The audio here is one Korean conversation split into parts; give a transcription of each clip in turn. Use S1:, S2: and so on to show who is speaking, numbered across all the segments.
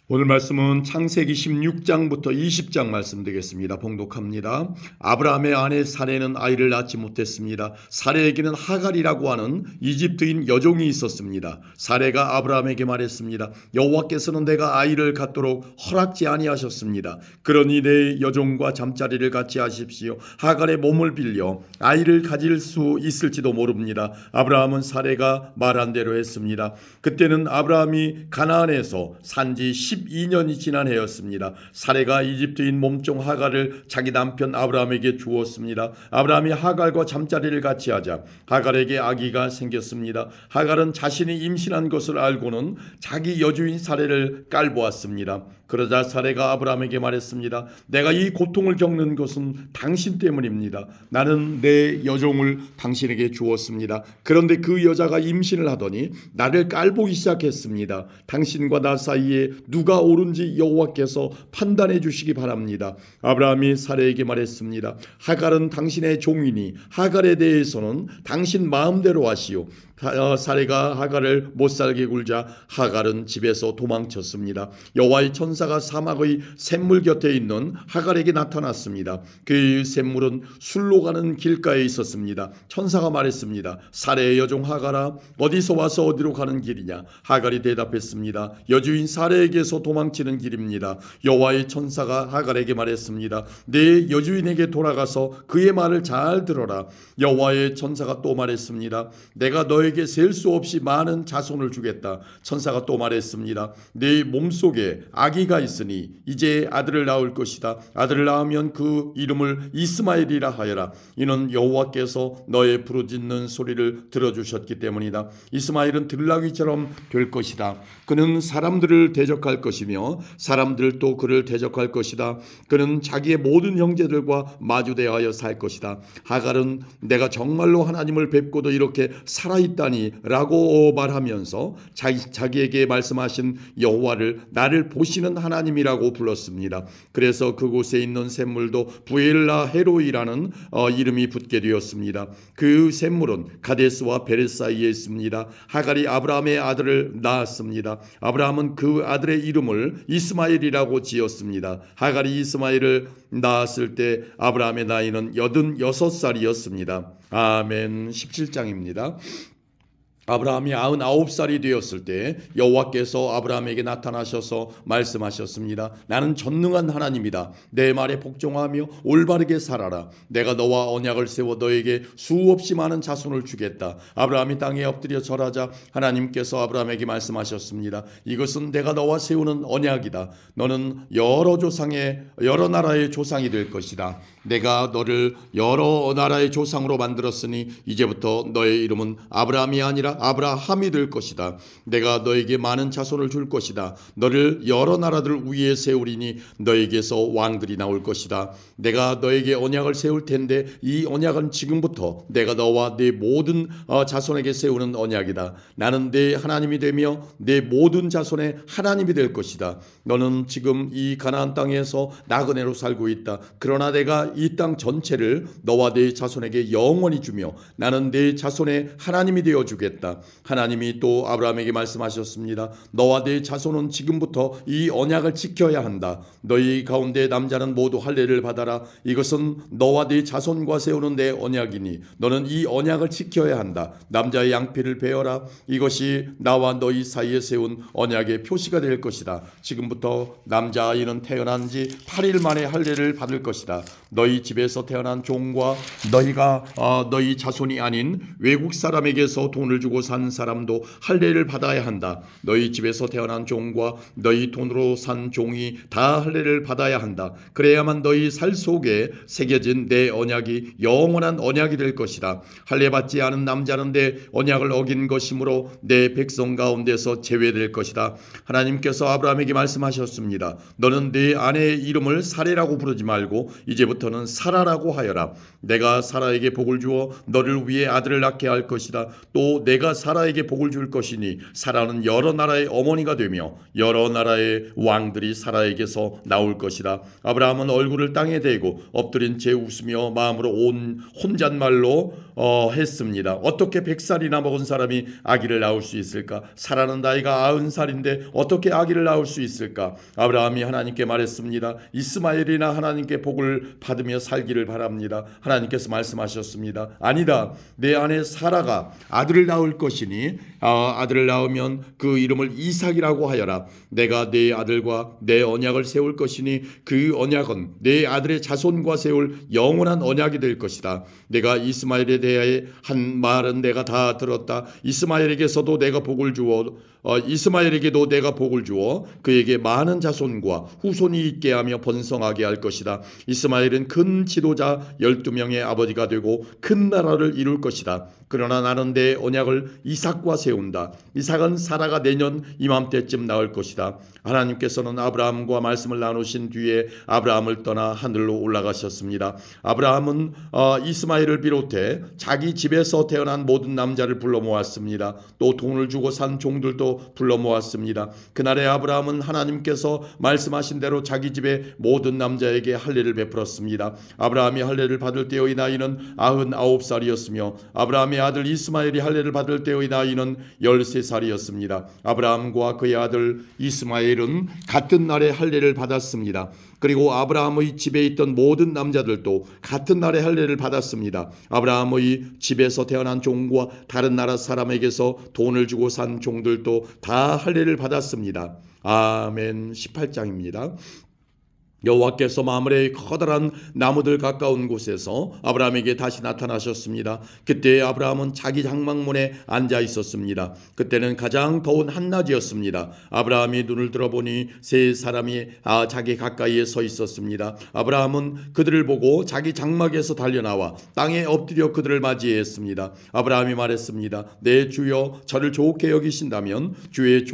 S1: 오늘 말씀은 창세기 16장부터 20장 말씀 되겠습니다. 봉독합니다. 아브라함의 아내 사레는 아이를 낳지 못했습니다. 사레에게는 하갈이라고 하는 이집트인 여종이 있었습니다. 사레가 아브라함에게 말했습니다. 여호와께서는 내가 아이를 갖도록 허락지 아니하셨습니다. 그러니 내 여종과 잠자리를 같이 하십시오. 하갈의 몸을 빌려 아이를 가질 수 있을지도 모릅니다. 아브라함은 사레가 말한 대로 했습니다. 그때는 아브라함이 가나안에서 산지 12년이 지난 해였습니다. 사레가 이집트인 몸종 하갈을 자기 남편 아브라함에게 주었습니다. 아브라함이 하갈과 잠자리를 같이 하자 하갈에게 아기가 생겼습니다. 하갈은 자신이 임신한 것을 알고는 자기 여주인 사레를 깔보았습니다. 그러자 사레가 아브라함에게 말했습니다. 내가 이 고통을 겪는 것은 당신 때문입니다. 나는 내 여종을 당신에게 주었습니다. 그런데 그 여자가 임신을 하더니 나를 깔보기 시작했습니다. 당신과 나 사이에 누가 옳은지 여호와께서 판단해 주시기 바랍니다. 아브라함이 사레에게 말했습니다. 하갈은 당신의 종이니 하갈에 대해서는 당신 마음대로 하시오. 사레가 하갈을 못살게 굴자 하갈은 집에서 도망쳤습니다. 여호와의 천사가 사막의 샘물 곁에 있는 하갈에게 나타났습니다. 그 샘물은 술로 가는 길가에 있었습니다. 천사가 말했습니다. 사레의 여종 하갈아, 어디서 와서 어디로 가는 길이냐? 하갈이 대답했습니다. 여주인 사레에게서 도망치는 길입니다. 여호와의 천사가 하갈에게 말했습니다. 내 여주인에게 돌아가서 그의 말을 잘 들어라. 여호와의 천사가 또 말했습니다. 내가 너에게 셀 수 없이 많은 자손을 주겠다. 천사가 또 말했습니다. 네 몸속에 아기가 있으니 이제 아들을 낳을 것이다. 아들을 낳으면 그 이름을 이스마엘이라 하여라. 이는 여호와께서 너의 부르짖는 소리를 들어주셨기 때문이다. 이스마엘은 들나귀처럼 될 것이다. 그는 사람들을 대적할 것이며 사람들도 그를 대적할 것이다. 그는 자기의 모든 형제들과 마주대하여 살 것이다. 하갈은 내가 정말로 하나님을 뵙고도 이렇게 살아있다니 라고 말하면서 자기에게 말씀하신 여호와를 나를 보시는 하나님이라고 불렀습니다. 그래서 그곳에 있는 샘물도 부엘라 헤로이라는 이름이 붙게 되었습니다. 그 샘물은 가데스와 베렛 사이에 있습니다. 하갈이 아브라함의 아들을 낳았습니다. 아브라함은 그 아들의 이름을 이스마엘이라고 지었습니다. 하갈이 이스마엘을 낳았을 때 아브라함의 나이는 86살이었습니다. 아멘. 17장입니다. 아브라함이 99살이 되었을 때 여호와께서 아브라함에게 나타나셔서 말씀하셨습니다. 나는 전능한 하나님이다. 내 말에 복종하며 올바르게 살아라. 내가 너와 언약을 세워 너에게 수없이 많은 자손을 주겠다. 아브라함이 땅에 엎드려 절하자 하나님께서 아브라함에게 말씀하셨습니다. 이것은 내가 너와 세우는 언약이다. 너는 여러 나라의 조상이 될 것이다. 내가 너를 여러 나라의 조상으로 만들었으니 이제부터 너의 이름은 아브라함이 아니라 아브라함이 될 것이다. 내가 너에게 많은 자손을 줄 것이다. 너를 여러 나라들 위에 세우리니 너에게서 왕들이 나올 것이다. 내가 너에게 언약을 세울 텐데 이 언약은 지금부터 내가 너와 네 모든 자손에게 세우는 언약이다. 나는 네 하나님이 되며 네 모든 자손의 하나님이 될 것이다. 너는 지금 이 가나안 땅에서 나그네로 살고 있다. 그러나 내가 이 땅 전체를 너와 네 자손에게 영원히 주며 나는 네 자손의 하나님이 되어 주겠다. 하나님이 또 아브라함에게 말씀하셨습니다. 너와 네 자손은 지금부터 이 언약을 지켜야 한다. 너희 가운데 남자는 모두 할례를 받아라. 이것은 너와 네 자손과 세우는 내 언약이니 너는 이 언약을 지켜야 한다. 남자의 양피를 베어라. 이것이 나와 너희 사이에 세운 언약의 표시가 될 것이다. 지금부터 남자아이는 태어난 지 8일 만에 할례를 받을 것이다. 너희 집에서 태어난 종과 너희가 너희 자손이 아닌 외국 사람에게서 돈을 주고 산 사람도 할례를 받아야 한다. 너희 집에서 태어난 종과 너희 돈으로 산 종이 다 할례를 받아야 한다. 그래야만 너희 살 속에 새겨진 내 언약이 영원한 언약이 될 것이다. 할례 받지 않은 남자는 내 언약을 어긴 것이므로 내 백성 가운데서 제외될 것이다. 하나님께서 아브라함에게 말씀하셨습니다. 너는 네 아내의 이름을 사레라고 부르지 말고 이제부터는 사라라고 하여라. 내가 사라에게 복을 주어 너를 위해 아들을 낳게 할 것이다. 또 내가 내가 사라에게 복을 줄 것이니 사라는 여러 나라의 어머니가 되며 여러 나라의 왕들이 사라에게서 나올 것이다. 아브라함은 얼굴을 땅에 대고 엎드린 채 웃으며 마음으로 온 혼잣말로 했습니다. 어떻게 100살이나 먹은 사람이 아기를 낳을 수 있을까? 사라는 나이가 90살인데 어떻게 아기를 낳을 수 있을까? 아브라함이 하나님께 말했습니다. 이스마엘이나 하나님께 복을 받으며 살기를 바랍니다. 하나님께서 말씀하셨습니다. 아니다. 내 아내 사라가 아들을 낳을 것이니 아들을 낳으면 그 이름을 이삭이라고 하여라. 내가 내 아들과 내 언약을 세울 것이니 그 언약은 내 아들의 자손과 세울 영원한 언약이 될 것이다. 내가 이스마엘에 대하여 한 말은 내가 다 들었다. 이스마엘에게서도 내가 복을 주어 이스마엘에게도 내가 복을 주어 그에게 많은 자손과 후손이 있게 하며 번성하게 할 것이다. 이스마엘은 큰 지도자 12명의 아버지가 되고 큰 나라를 이룰 것이다. 그러나 나는 내 언약을 이삭과 세운다. 이삭은 사라가 내년 이맘때쯤 낳을 것이다. 하나님께서는 아브라함과 말씀을 나누신 뒤에 아브라함을 떠나 하늘로 올라가셨습니다. 아브라함은 이스마엘을 비롯해 자기 집에서 태어난 모든 남자를 불러 모았습니다. 또 돈을 주고 산 종들도 불러 모았습니다. 그날에 아브라함은 하나님께서 말씀하신 대로 자기 집의 모든 남자에게 할례를 베풀었습니다. 아브라함이 할례를 받을 때의 나이는 99살이었으며 아브라함의 아들 이스마엘이 할례를 받을 때의 나이는 13살이었습니다. 아브라함과 그의 아들 이스마엘은 같은 날에 할례를 받았습니다. 그리고 아브라함의 집에 있던 모든 남자들도 같은 날에 할례를 받았습니다. 아브라함의 집에서 태어난 종과 다른 나라 사람에게서 돈을 주고 산 종들도 다 할례를 받았습니다. 아멘. 18장입니다. 여호와께서 마므레의 커다란 나무들 가까운 곳에서 아브라함에게 다시 나타나셨습니다. 그때 아브라함은 자기 장막문에 앉아 있었습니다. 그때는 가장 더운 한낮이었습니다. 아브라함이 눈을 들어보니 세 사람이 자기 가까이에 서 있었습니다. 아브라함은 그들을 보고 자기 장막에서 달려나와 땅에 엎드려 그들을 맞이했습니다. 아브라함이 말했습니다. 내 주여, 저를 좋게 여기신다면 주의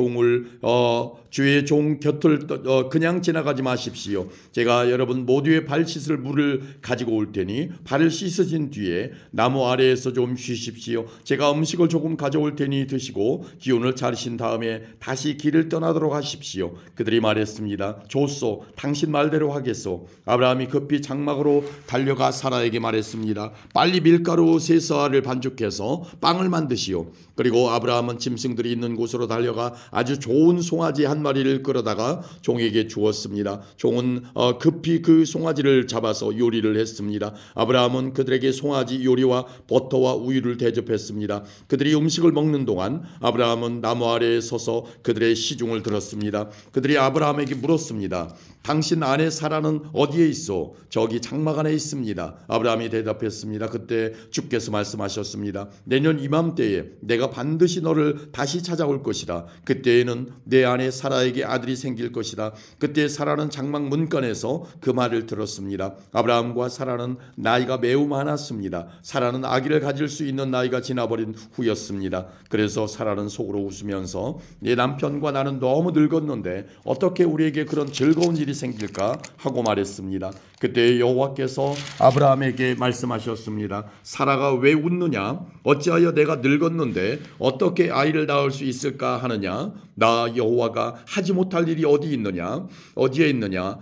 S1: 종 곁을 그냥 지나가지 마십시오. 제가 여러분 모두의 발 씻을 물을 가지고 올 테니 발을 씻으신 뒤에 나무 아래에서 좀 쉬십시오. 제가 음식을 조금 가져올 테니 드시고 기운을 차리신 다음에 다시 길을 떠나도록 하십시오. 그들이 말했습니다. 좋소, 당신 말대로 하겠소. 아브라함이 급히 장막으로 달려가 사라에게 말했습니다. 빨리 밀가루 3쌀을 반죽해서 빵을 만드시오. 그리고 아브라함은 짐승들이 있는 곳으로 달려가 아주 좋은 송아지 한 마리를 끌어다가 종에게 주었습니다. 종은 급히 그 송아지를 잡아서 요리를 했습니다. 아브라함은 그들에게 송아지 요리와 버터와 우유를 대접했습니다. 그들이 음식을 먹는 동안 아브라함은 나무 아래에 서서 그들의 시중을 들었습니다. 그들이 아브라함에게 물었습니다. 당신 아내 사라는 어디에 있어? 저기 장막 안에 있습니다. 아브라함이 대답했습니다. 그때 주께서 말씀하셨습니다. 내년 이맘때에 내가 반드시 너를 다시 찾아올 것이다. 그때에는 내 아내 사라에게 아들이 생길 것이다. 그때 사라는 장막 문간에서 그 말을 들었습니다. 아브라함과 사라는 나이가 매우 많았습니다. 사라는 아기를 가질 수 있는 나이가 지나버린 후였습니다. 그래서 사라는 속으로 웃으면서 내 남편과 나는 너무 늙었는데 어떻게 우리에게 그런 즐거운 일이 생길까 하고 말했습니다. 그때 여호와께서 아브라함에게 말씀하셨습니다. 사라가 왜 웃느냐? 어찌하여 내가 늙었는데 어떻게 아이를 낳을 수 있을까 하느냐? 나 여호와가 하지 못할 일이 어디에 있느냐?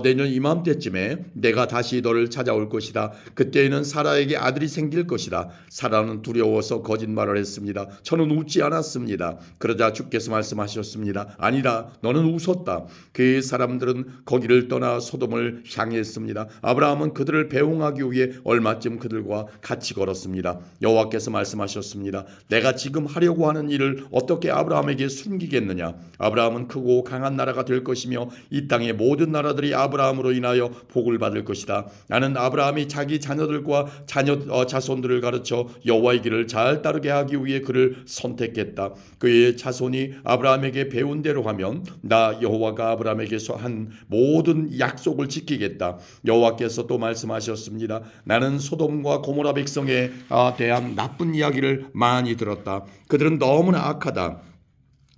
S1: 내년 이맘때쯤에 내가 다시 너를 찾아올 것이다. 그때에는 사라에게 아들이 생길 것이다. 사라는 두려워서 거짓말을 했습니다. 저는 웃지 않았습니다. 그러자 주께서 말씀하셨습니다. 아니다, 너는 웃었다. 그 사람들은 거기를 떠나 소돔을 향했습니다. 아브라함은 그들을 배웅하기 위해 얼마쯤 그들과 같이 걸었습니다. 여호와께서 말씀하셨습니다. 내가 지금 하려고 하는 일을 어떻게 아브라함에게 숨기겠느냐? 아브라함은 크고 강한 나라가 될 것이며 이 땅의 모든 나라들이 아브라함으로 인하여 복을 받을 것이다. 나는 아브라함이 자기 자녀들과 자손들을 가르쳐 여호와의 길을 잘 따르게 하기 위해 그를 선택했다. 그의 자손이 아브라함에게 배운 대로 하면 나 여호와가 아브라함에게서 한 모든 약속을 지키겠다. 여호와께서 또 말씀하셨습니다. 나는 소돔과 고모라 백성에 대한 나쁜 이야기를 많이 들었다. 그들은 너무나 악하다.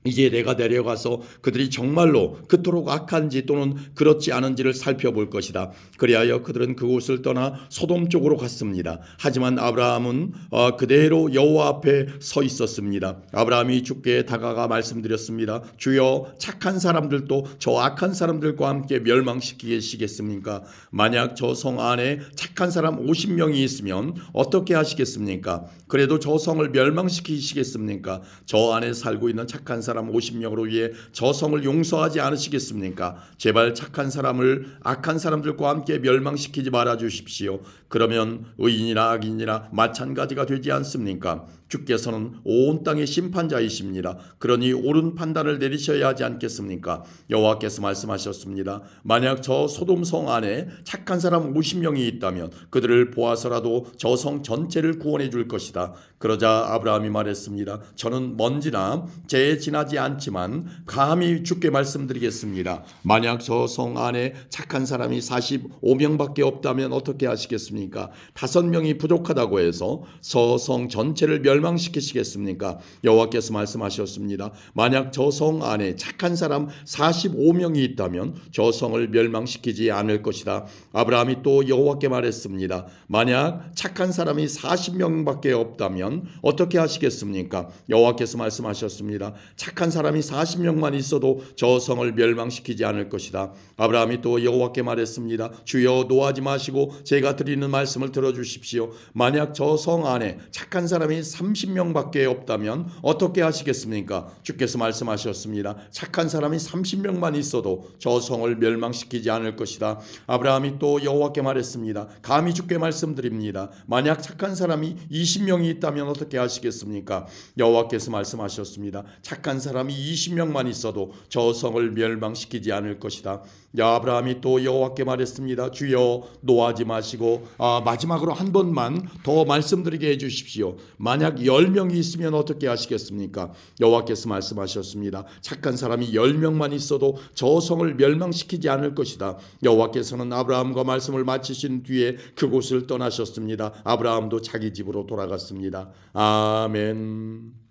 S1: 이제 내가 내려가서 그들이 정말로 그토록 악한지 또는 그렇지 않은지를 살펴볼 것이다. 그리하여 그들은 그곳을 떠나 소돔 쪽으로 갔습니다. 하지만 아브라함은 그대로 여호와 앞에 서 있었습니다. 아브라함이 주께 다가가 말씀드렸습니다. 주여, 착한 사람들도 저 악한 사람들과 함께 멸망시키시겠습니까? 만약 저 성 안에 착한 사람 50명이 있으면 어떻게 하시겠습니까? 그래도 저 성을 멸망시키시겠습니까? 저 안에 살고 있는 착한 사람 50명으로 위해 저 성을 용서하지 않으시겠습니까? 제발 착한 사람을 악한 사람들과 함께 멸망시키지 말아 주십시오. 그러면 의인이나 악인이나 마찬가지가 되지 않습니까? 주께서는 온 땅의 심판자이십니다. 그러니 옳은 판단을 내리셔야 하지 않겠습니까? 여호와께서 말씀하셨습니다. 만약 저 소돔 성 안에 착한 사람 50명이 있다면 그들을 보아서라도 저 성 전체를 구원해 줄 것이다. 그러자 아브라함이 말했습니다. 저는 먼지나 재에 지나지 않지만 감히 주께 말씀드리겠습니다. 만약 저 성 안에 착한 사람이 45명밖에 없다면 어떻게 하시겠습니까? 5명이 부족하다고 해서 저 성 전체를 멸망시키시겠습니까? 여호와께서 말씀하셨습니다. 만약 저 성 안에 착한 사람 45명이 있다면 저 성을 멸망시키지 않을 것이다. 아브라함이 또 여호와께 말했습니다. 만약 착한 사람이 40명밖에 없다면 어떻게 하시겠습니까? 여호와께서 말씀하셨습니다. 착한 사람이 40명만 있어도 저 성을 멸망시키지 않을 것이다. 아브라함이 또 여호와께 말했습니다. 주여, 노하지 마시고 제가 드리는 말씀을 들어주십시오. 만약 저 성 안에 착한 사람이 30명밖에 없다면 어떻게 하시겠습니까? 주께서 말씀하셨습니다. 착한 사람이 30명만 있어도 저 성을 멸망시키지 않을 것이다. 아브라함이 또 여호와께 말했습니다. 감히 주께 말씀드립니다. 만약 착한 사람이 20명이 있다면 어떻게 하시겠습니까? 여호와께서 말씀하셨습니다. 착한 사람이 20명만 있어도 저 성을 멸망시키지 않을 것이다. 아브라함이 또 여호와께 말했습니다. 주여, 노하지 마시고 마지막으로 한 번만 더 말씀드리게 해주십시오. 만약 10명이 있으면 어떻게 하시겠습니까? 여호와께서 말씀하셨습니다. 착한 사람이 10명만 있어도 저 성을 멸망시키지 않을 것이다. 여호와께서는 아브라함과 말씀을 마치신 뒤에 그곳을 떠나셨습니다. 아브라함도 자기 집으로 돌아갔습니다. 아멘.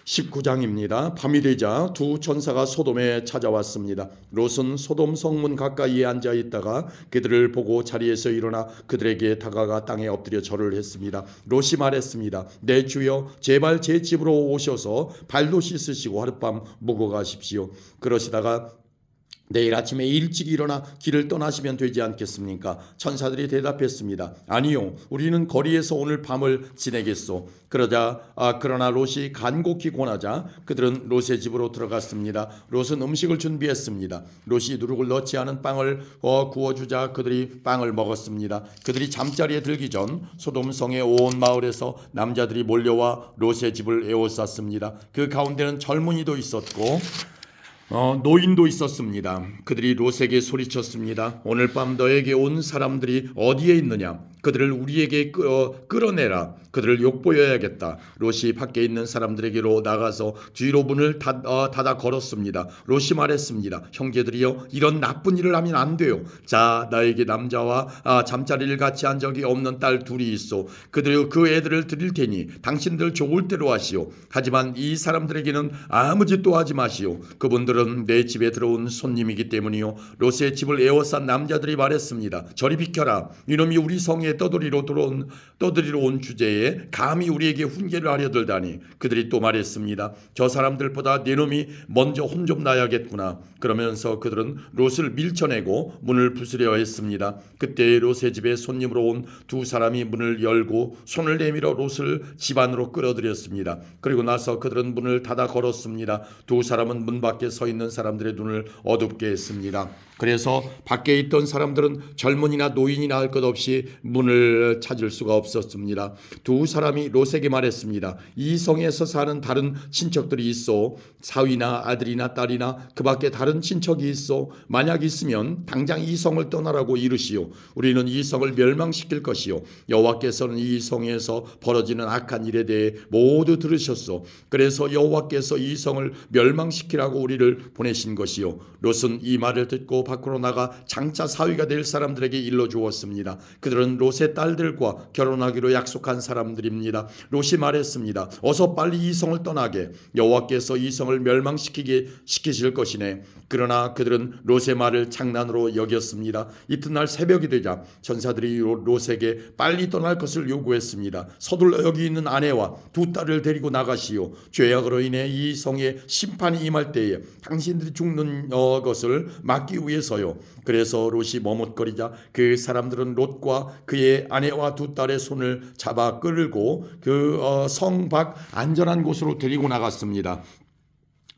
S1: 19장입니다. 밤이 되자 두 천사가 소돔에 찾아왔습니다. 롯은 소돔 성문 가까이에 앉아 있다가 그들을 보고 자리에서 일어나 그들에게 다가가 땅에 엎드려 절을 했습니다. 롯이 말했습니다. 내 주여, 제발 제 집으로 오셔서 발도 씻으시고 하룻밤 묵어 가십시오. 그러시다가 내일 아침에 일찍 일어나 길을 떠나시면 되지 않겠습니까? 천사들이 대답했습니다. 아니요, 우리는 거리에서 오늘 밤을 지내겠소. 그러나 롯이 간곡히 권하자 그들은 롯의 집으로 들어갔습니다. 롯은 음식을 준비했습니다. 롯이 누룩을 넣지 않은 빵을 구워주자 그들이 빵을 먹었습니다. 그들이 잠자리에 들기 전 소돔성의 온 마을에서 남자들이 몰려와 롯의 집을 에워쌌습니다. 그 가운데는 젊은이도 있었고 노인도 있었습니다. 그들이 롯에게 소리쳤습니다. 오늘 밤 너에게 온 사람들이 어디에 있느냐? 그들을 우리에게 끌어내라. 그들을 욕보여야겠다. 롯이 밖에 있는 사람들에게로 나가서 뒤로 문을 닫아 걸었습니다. 롯이 말했습니다. 형제들이여, 이런 나쁜 일을 하면 안 돼요. 자, 나에게 남자와 잠자리를 같이 한 적이 없는 딸 둘이 있어. 그 애들을 드릴 테니 당신들 좋을 대로 하시오. 하지만 이 사람들에게는 아무 짓도 하지 마시오. 그분들은 내 집에 들어온 손님이기 때문이요. 롯의 집을 에워싼 남자들이 말했습니다. 저리 비켜라. 이놈이 우리 성에 떠들이러 온 주제에 감히 우리에게 훈계를 하려 들다니. 그들이 또 말했습니다. 저 사람들보다 네 놈이 먼저 혼 좀 나야겠구나. 그러면서 그들은 롯을 밀쳐내고 문을 부수려 했습니다. 그때 롯의 집에 손님으로 온 두 사람이 문을 열고 손을 내밀어 롯을 집 안으로 끌어들였습니다. 그리고 나서 그들은 문을 닫아 걸었습니다. 두 사람은 문 밖에 서 있는 사람들의 눈을 어둡게 했습니다. 그래서 밖에 있던 사람들은 젊은이나 노인이나 할 것 없이 문을 찾을 수가 없었습니다. 두 사람이 롯에게 말했습니다. 이 성에서 사는 다른 친척들이 있어. 사위나 아들이나 딸이나 그 밖에 다른 친척이 있어. 만약 있으면 당장 이 성을 떠나라고 이르시오. 우리는 이 성을 멸망시킬 것이요. 여호와께서는 이 성에서 벌어지는 악한 일에 대해 모두 들으셨소. 그래서 여호와께서 이 성을 멸망시키라고 우리를 보내신 것이요. 롯은 이 말을 듣고 밖으로 나가 장차 사위가 될 사람들에게 일러 주었습니다. 그들은 롯의 롯의 딸들과 결혼하기로 약속한 사람들입니다. 롯이 말했습니다. 어서 빨리 이 성을 떠나게. 여호와께서 이 성을 멸망시키실 것이네. 그러나 그들은 롯의 말을 장난으로 여겼습니다. 이튿날 새벽이 되자 천사들이 롯에게 빨리 떠날 것을 요구했습니다. 서둘러 여기 있는 아내와 두 딸을 데리고 나가시오. 죄악으로 인해 이 성에 심판이 임할 때에 당신들이 죽는 것을 막기 위해서요. 그래서 롯이 머뭇거리자 그 사람들은 롯과 그의 아내와 두 딸의 손을 잡아 끌고 그 성 밖 안전한 곳으로 데리고 나갔습니다.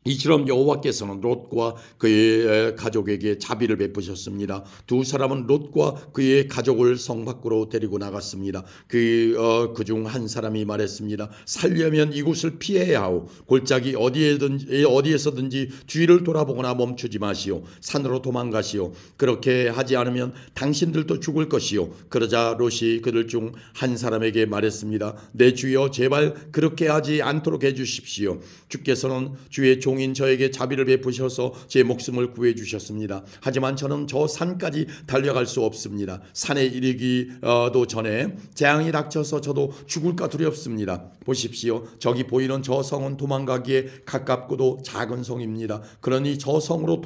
S1: 이처럼 여호와께서는 롯과 그의 가족에게 자비를 베푸셨습니다. 두 사람은 롯과 그의 가족을 성 밖으로 데리고 나갔습니다. 그중 한 사람이 말했습니다. 살려면 이곳을 피해야 하오. 골짜기 어디에서든지 뒤를 돌아보거나 멈추지 마시오. 산으로 도망가시오. 그렇게 하지 않으면 당신들도 죽을 것이오. 그러자 롯이 그들 중 한 사람에게 말했습니다. 내 주여, 제발 그렇게 하지 않도록 해주십시오. 주께서는 주의 종인 저에게 자비를 베푸셔서 제 목숨을 구해 주셨습니다. 하지만 저는 저 산까지 달려갈 수 없습니다. 산에 이르기도 전에 재앙이 닥쳐서 저도 죽을까 두렵습니다. 보십시오. 저기 보이는 저 성은 도망가기에 가깝고도 작은 성입니다. 그러니 저 성으로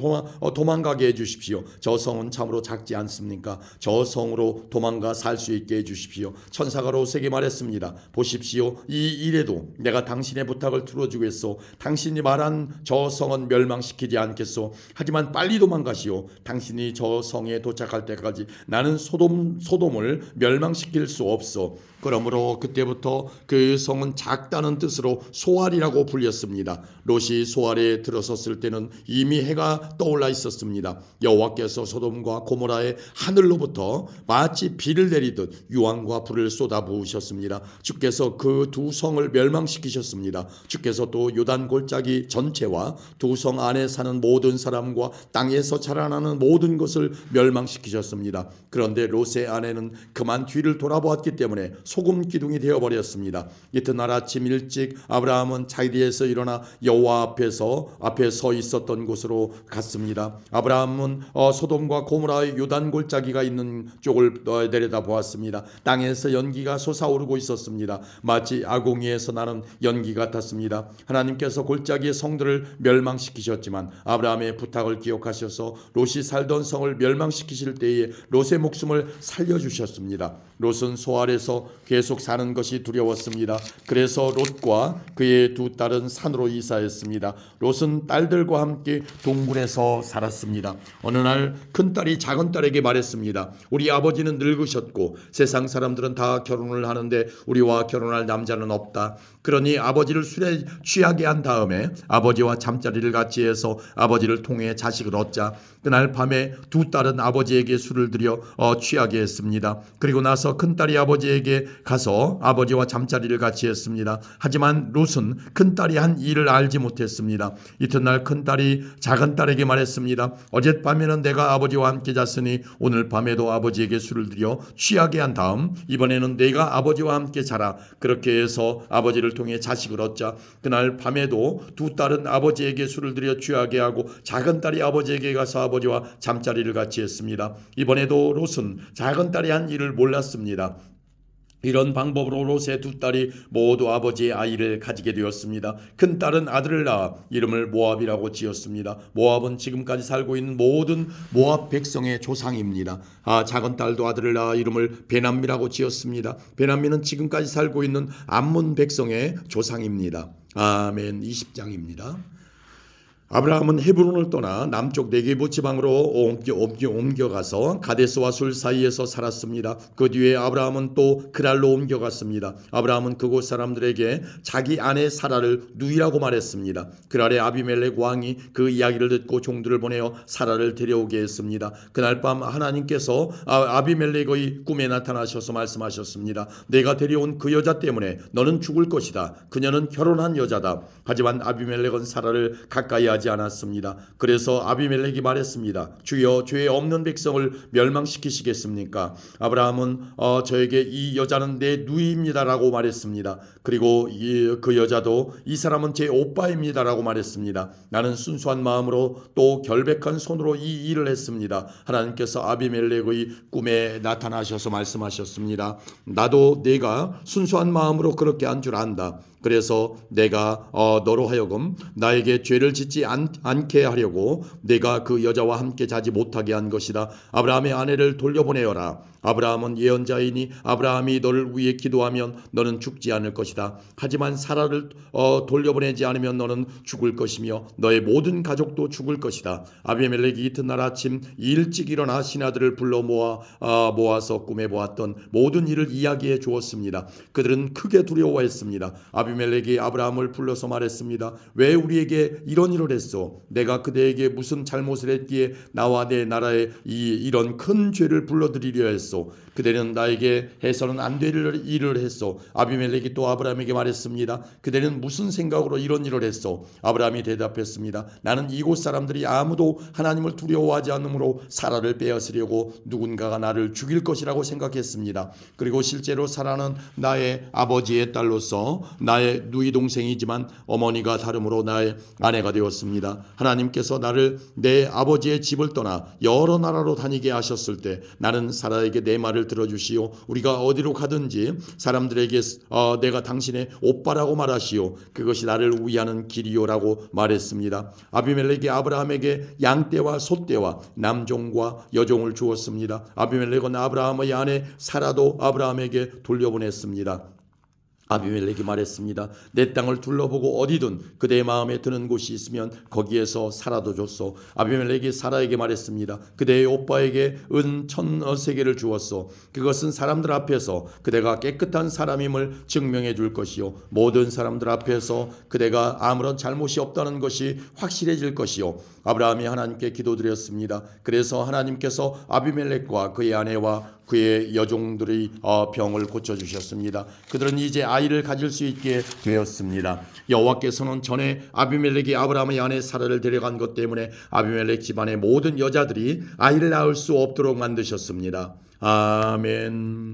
S1: 도망가게 해주십시오. 저 성은 참으로 작지 않습니까? 저 성으로 도망가 살 수 있게 해주십시오. 천사가 롯에게 말했습니다. 보십시오. 이 일에도 내가 당신의 부탁을 들어주겠소. 당신이 말한 저 성은 멸망시키지 않겠소. 하지만 빨리 도망가시오. 당신이 저 성에 도착할 때까지 나는 소돔을 멸망시킬 수 없소. 그러므로 그때부터 그 성은 작다는 뜻으로 소알이라고 불렸습니다. 롯이 소알에 들어섰을 때는 이미 해가 떠올라 있었습니다. 여호와께서 소돔과 고모라의 하늘로부터 마치 비를 내리듯 유황과 불을 쏟아 부으셨습니다. 주께서 그 두 성을 멸망시키셨습니다. 주께서 또 요단 골짜기 전체와 두 성 안에 사는 모든 사람과 땅에서 자라나는 모든 것을 멸망시키셨습니다. 그런데 롯의 아내는 그만 뒤를 돌아보았기 때문에 소금 기둥이 되어버렸습니다. 이튿날 아침 일찍 아브라함은 자리에서 일어나 여호와 앞에 서 있었던 곳으로 갔습니다. 아브라함은 소돔과 고모라의 요단 골짜기가 있는 쪽을 내려다 보았습니다. 땅에서 연기가 솟아오르고 있었습니다. 마치 아궁이에서 나는 연기 같았습니다. 하나님께서 골짜기의 성들을 멸망시키셨지만 아브라함의 부탁을 기억하셔서 롯이 살던 성을 멸망시키실 때에 롯의 목숨을 살려주셨습니다. 롯은 소알에서 계속 사는 것이 두려웠습니다. 그래서 롯과 그의 두 딸은 산으로 이사했습니다. 롯은 딸들과 함께 동굴에서 살았습니다. 어느 날 큰딸이 작은딸에게 말했습니다. 우리 아버지는 늙으셨고 세상 사람들은 다 결혼을 하는데 우리와 결혼할 남자는 없다. 그러니 아버지를 술에 취하게 한 다음에 아버지와 잠자리를 같이 해서 아버지를 통해 자식을 얻자. 그날 밤에 두 딸은 아버지에게 술을 들여 취하게 했습니다. 그리고 나서 큰딸이 아버지에게 가서 아버지와 잠자리를 같이 했습니다. 하지만 롯은 큰딸이 한 일을 알지 못했습니다. 이튿날 큰딸이 작은딸에게 말했습니다. 어젯밤에는 내가 아버지와 함께 잤으니 오늘 밤에도 아버지에게 술을 들여 취하게 한 다음 이번에는 내가 아버지와 함께 자라. 그렇게 해서 아버지를 통해 자식을 얻자. 그날 밤에도 두 딸은 아버지에게 술을 들여 취하게 하고 작은딸이 아버지에게 가서 아버지와 잠자리를 같이 했습니다. 이번에도 롯은 작은딸이 한 일을 몰랐습니다. 이런 방법으로 롯의 두 딸이 모두 아버지의 아이를 가지게 되었습니다. 큰 딸은 아들을 낳아 이름을 모압이라고 지었습니다. 모압은 지금까지 살고 있는 모든 모압 백성의 조상입니다. 작은 딸도 아들을 낳아 이름을 베남미라고 지었습니다. 베남미는 지금까지 살고 있는 암몬 백성의 조상입니다. 아멘. 20장입니다. 아브라함은 헤브론을 떠나 남쪽 네게부 지방으로 옮겨가서 가데스와 술 사이에서 살았습니다. 그 뒤에 아브라함은 또 그랄로 옮겨갔습니다. 아브라함은 그곳 사람들에게 자기 아내 사라를 누이라고 말했습니다. 그랄의 아비멜렉 왕이 그 이야기를 듣고 종들을 보내어 사라를 데려오게 했습니다. 그날 밤 하나님께서 아비멜렉의 꿈에 나타나셔서 말씀하셨습니다. 내가 데려온 그 여자 때문에 너는 죽을 것이다. 그녀는 결혼한 여자다. 하지만 아비멜렉은 사라를 가까이 하지 이해하지 않았습니다. 그래서 아비멜렉이 말했습니다. 주여, 죄 없는 백성을 멸망시키시겠습니까? 아브라함은 저에게 이 여자는 내 누이입니다라고 말했습니다. 그리고 그 여자도 이 사람은 제 오빠입니다라고 말했습니다. 나는 순수한 마음으로 또 결백한 손으로 이 일을 했습니다. 하나님께서 아비멜렉의 꿈에 나타나셔서 말씀하셨습니다. 나도 내가 순수한 마음으로 그렇게 한 줄 안다. 그래서 내가 너로 하여금 나에게 죄를 짓지 않게 하려고 내가 그 여자와 함께 자지 못하게 한 것이다. 아브라함의 아내를 돌려보내어라. 아브라함은 예언자이니 아브라함이 너를 위해 기도하면 너는 죽지 않을 것이다. 하지만 사라를 돌려보내지 않으면 너는 죽을 것이며 너의 모든 가족도 죽을 것이다. 아비멜렉이 이튿날 아침 일찍 일어나 신하들을 불러 모아서 꿈에 보았던 모든 일을 이야기해 주었습니다. 그들은 크게 두려워했습니다. 아비멜렉이 아브라함을 불러서 말했습니다. 왜 우리에게 이런 일을 했소? 내가 그대에게 무슨 잘못을 했기에 나와 내 나라에 이런 큰 죄를 불러들이려 했소? 그대는 나에게 해서는 안 될 일을 했소. 아비멜렉이 또 아브라함에게 말했습니다. 그대는 무슨 생각으로 이런 일을 했소? 아브라함이 대답했습니다. 나는 이곳 사람들이 아무도 하나님을 두려워하지 않으므로 사라를 빼앗으려고 누군가가 나를 죽일 것이라고 생각했습니다. 그리고 실제로 사라는 나의 아버지의 딸로서 나의 누이 동생이지만 어머니가 다름으로 나의 아내가 되었습니다. 하나님께서 나를 내 아버지의 집을 떠나 여러 나라로 다니게 하셨을 때 나는 사라에게 내 말을 들어주시오. 우리가 어디로 가든지 사람들에게 내가 당신의 오빠라고 말하시오. 그것이 나를 위하는 길이요라고 말했습니다. 아비멜렉이 아브라함에게 양떼와 소떼와 남종과 여종을 주었습니다. 아비멜렉은 아브라함의 아내 사라도 아브라함에게 돌려보냈습니다. 아비멜렉이 말했습니다. 내 땅을 둘러보고 어디든 그대의 마음에 드는 곳이 있으면 거기에서 살아도 줬소. 아비멜렉이 사라에게 말했습니다. 그대의 오빠에게 은 1,000세겔을 주었소. 그것은 사람들 앞에서 그대가 깨끗한 사람임을 증명해 줄 것이요, 모든 사람들 앞에서 그대가 아무런 잘못이 없다는 것이 확실해질 것이요. 아브라함이 하나님께 기도드렸습니다. 그래서 하나님께서 아비멜렉과 그의 아내와 그의 여종들의 병을 고쳐주셨습니다. 그들은 이제 아이를 가질 수 있게 되었습니다. 여호와께서는 전에 아비멜렉이 아브라함의 아내 사라를 데려간 것 때문에 아비멜렉 집안의 모든 여자들이 아이를 낳을 수 없도록 만드셨습니다. 아멘.